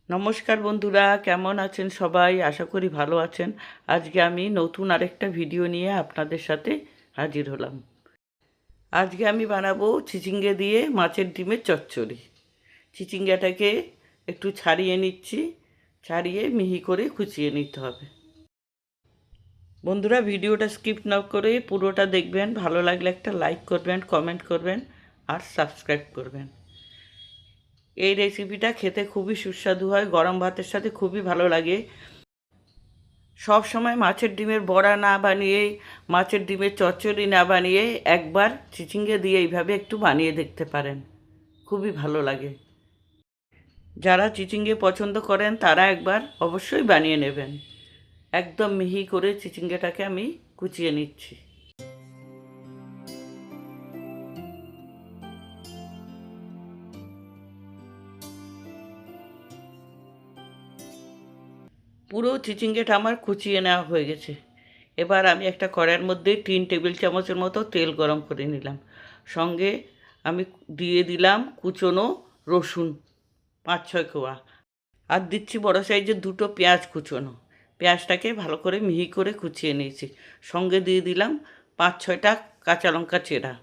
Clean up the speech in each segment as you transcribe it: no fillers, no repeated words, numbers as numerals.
নমস্কার বন্ধুরা, কেমন আছেন সবাই? আশা করি ভালো আছেন। আজকে আমি নতুন আরেকটা ভিডিও নিয়ে আপনাদের সাথে হাজির হলাম। আজকে আমি বানাবো চিচিঙ্গে দিয়ে মাছের ডিমের চচ্চড়ি। চিচিঙ্গাটাকে একটু ছাড়িয়ে নিচ্ছি, ছাড়িয়ে মিহি করে কুচিয়ে নিতে হবে। বন্ধুরা, ভিডিওটা স্কিপ না করে পুরোটা দেখবেন। ভালো লাগলে একটা লাইক করবেন, কমেন্ট করবেন আর সাবস্ক্রাইব করবেন। এই রেসিপিটা খেতে খুবই সুস্বাদু হয়, গরম ভাতের সাথে খুবই ভালো লাগে। সব সময় মাছের ডিমের বড়া না বানিয়ে, মাছের ডিমের চচ্চড়ি না বানিয়ে একবার চিচিঙ্গে দিয়ে এইভাবে একটু বানিয়ে দেখতে পারেন, খুবই ভালো লাগে। যারা চিচিঙ্গে পছন্দ করেন তারা একবার অবশ্যই বানিয়ে নেবেন। একদম মিহি করে চিচিঙ্গেটাকে আমি কুচিয়ে নিচ্ছি। পুরো চিচিঙ্গেটা আমার কুচিয়ে নেওয়া হয়ে গেছে। এবার আমি একটা কড়াইয়ের মধ্যে 3 টেবিল চামচের মতো তেল গরম করে নিলাম। সঙ্গে আমি দিয়ে দিলাম কুচনো রসুন 5-6 কোয়া, আর দিচ্ছি বড় সাইজের 2টো পেঁয়াজ কুচনো। পেঁয়াজটাকে ভালো করে মিহি করে কুচিয়ে নিয়েছি। সঙ্গে দিয়ে দিলাম 5-6টা কাঁচা লঙ্কা চেরা।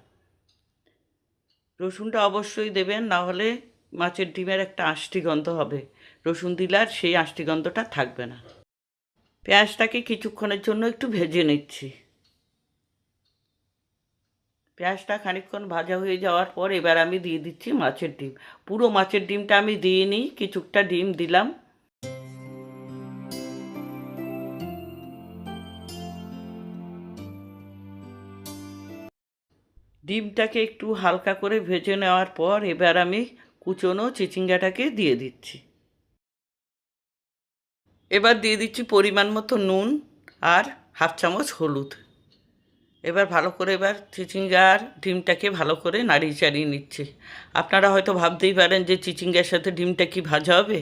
রসুনটা অবশ্যই দেবেন, না হলে মাছের ডিমের একটা আষ্টি গন্ধ হবে। রসুন দিলে আর সেই আষ্টি গন্ধটা থাকবে না। পেঁয়াজটাকে কিছুক্ষণের জন্য একটু ভেজে নিচ্ছি। পেঁয়াজটা খানিকক্ষণ ভাজা হয়ে যাওয়ার পর এবার আমি দিয়ে দিচ্ছি মাছের ডিম। পুরো মাছের ডিমটা আমি দিইনি, কিছুটা ডিম দিলাম। ডিমটাকে একটু হালকা করে ভেজে নেওয়ার পর এবার আমি কুচনো চিচিঙ্গাটাকে দিয়ে দিচ্ছি। এবার দিয়ে দিচ্ছি পরিমাণ মতো নুন আর 1/2 চামচ হলুদ। এবার ভালো করে চিচিঙ্গার ডিমটাকে ভালো করে নাড়িয়ে চাড়িয়ে নিচ্ছি। আপনারা হয়তো ভাবতেই পারেন যে চিচিঙ্গার সাথে ডিমটা কি ভাজা হবে।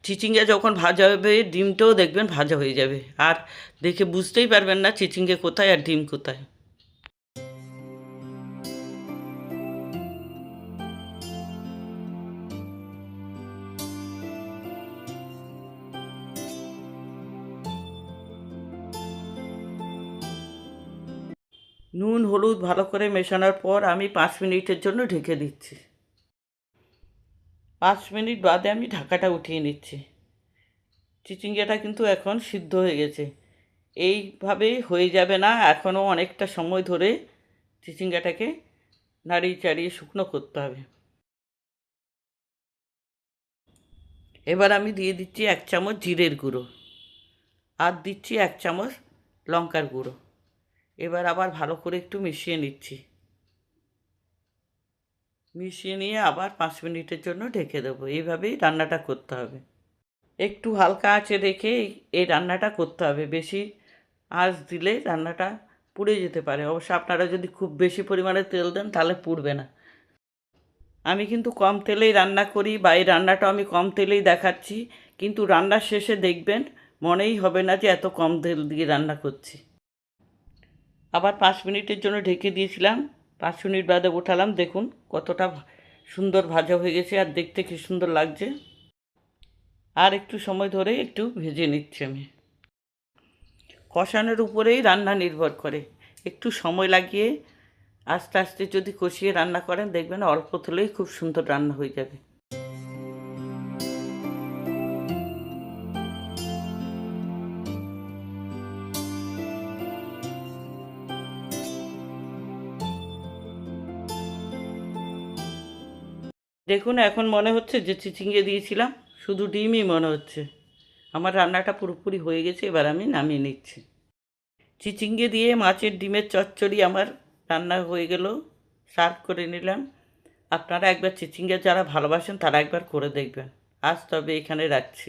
চিচিঙ্গা যখন ভাজা হবে ডিমটাও দেখবেন ভাজা হয়ে যাবে, আর দেখে বুঝতেই পারবেন না চিচিঙ্গে কোথায় আর ডিম কোথায়। নুন হলুদ ভালো করে মেশানোর পর আমি 5 মিনিটের জন্য ঢেকে দিচ্ছি। 5 মিনিট বাদে আমি ঢাকাটা উঠিয়ে নিচ্ছি। চিচিঙ্গাটা কিন্তু এখন সিদ্ধ হয়ে গেছে। এইভাবে হয়ে যাবে না, এখনও অনেকটা সময় ধরে চিচিঙ্গাটাকে নাড়িয়ে চাড়িয়ে শুকনো করতে হবে। এবার আমি দিয়ে দিচ্ছি 1 চামচ জিরের গুঁড়ো, আর দিচ্ছি 1 চামচ লঙ্কার গুঁড়ো। এবার আবার ভালো করে একটু মিশিয়ে নিচ্ছি। মিশিয়ে নিয়ে আবার 5 মিনিটের জন্য ঢেকে দেবো। এইভাবেই রান্নাটা করতে হবে। একটু হালকা আঁচে রেখে এই রান্নাটা করতে হবে। বেশি আঁচ দিলে রান্নাটা পুড়ে যেতে পারে। অবশ্য আপনারা যদি খুব বেশি পরিমাণে তেল দেন তাহলে পুড়বে না। আমি কিন্তু কম তেলেই রান্না করি, বা এই রান্নাটা আমি কম তেলেই দেখাচ্ছি, কিন্তু রান্নার শেষে দেখবেন মনেই হবে না যে এত কম তেল দিয়ে রান্না করছি। আবার 5 মিনিটের জন্য ঢেকে দিয়েছিলাম। 5 মিনিট বাদে উঠালাম, দেখুন কতটা সুন্দর ভাজা হয়ে গেছে, আর দেখতে কি সুন্দর লাগছে। আর একটু সময় ধরে একটু ভেজে নিচ্ছি আমি। কষানোর উপরেই রান্না নির্ভর করে। একটু সময় লাগিয়ে আস্তে আস্তে যদি কষিয়ে রান্না করেন দেখবেন অল্প তেলেই খুব সুন্দর রান্না হয়ে যাবে। দেখুন এখন মনে হচ্ছে যে চিচিঙ্গে দিয়েছিলাম, শুধু ডিমই মনে হচ্ছে। আমার রান্নাটা পুরোপুরি হয়ে গেছে, এবার আমি নামিয়ে নিচ্ছি। চিচিঙ্গে দিয়ে মাছের ডিমের চচ্চড়ি আমার রান্না হয়ে গেল, সার্ভ করে নিলাম। আপনারা একবার চিচিঙ্গে যারা ভালোবাসেন তারা একবার করে দেখবেন। আজ তবে এখানে রাখছি।